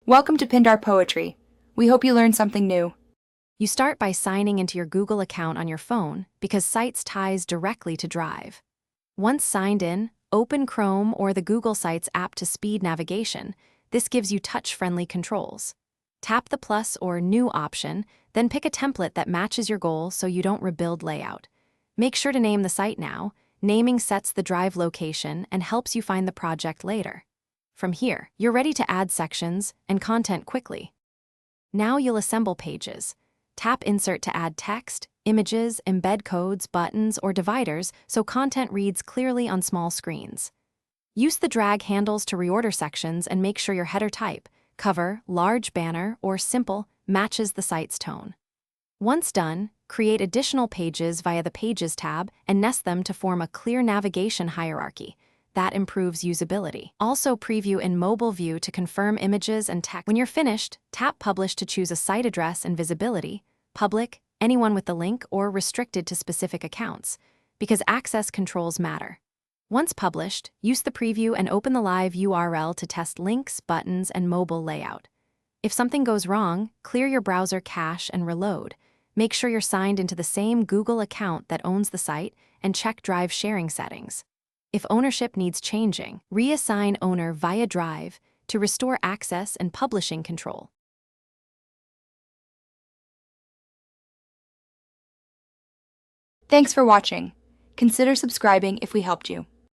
Welcome to Pindar Poetry. We hope you learned something new. You start by signing into your Google account on your phone because Sites ties directly to Drive. Once signed in, open Chrome or the Google Sites app to speed navigation. This gives you touch-friendly controls. Tap the plus or new option, then pick a template that matches your goal so you don't rebuild layout. Make sure to name the site now. Naming sets the Drive location and helps you find the project later. From here, you're ready to add sections and content quickly. Now you'll assemble pages. Tap Insert to add text, images, embed codes, buttons, or dividers so content reads clearly on small screens. Use the drag handles to reorder sections and make sure your header type, cover, large banner, or simple matches the site's tone. Once done, create additional pages via the Pages tab and nest them to form a clear navigation hierarchy. That improves usability. Also preview in mobile view to confirm images and text. When you're finished, tap Publish to choose a site address and visibility, public, anyone with the link, or restricted to specific accounts, because access controls matter. Once published, use the preview and open the live URL to test links, buttons, and mobile layout. If something goes wrong, clear your browser cache and reload. Make sure you're signed into the same Google account that owns the site and check Drive sharing settings. If ownership needs changing, reassign owner via Drive to restore access and publishing control. Thanks for watching. Consider subscribing if we helped you.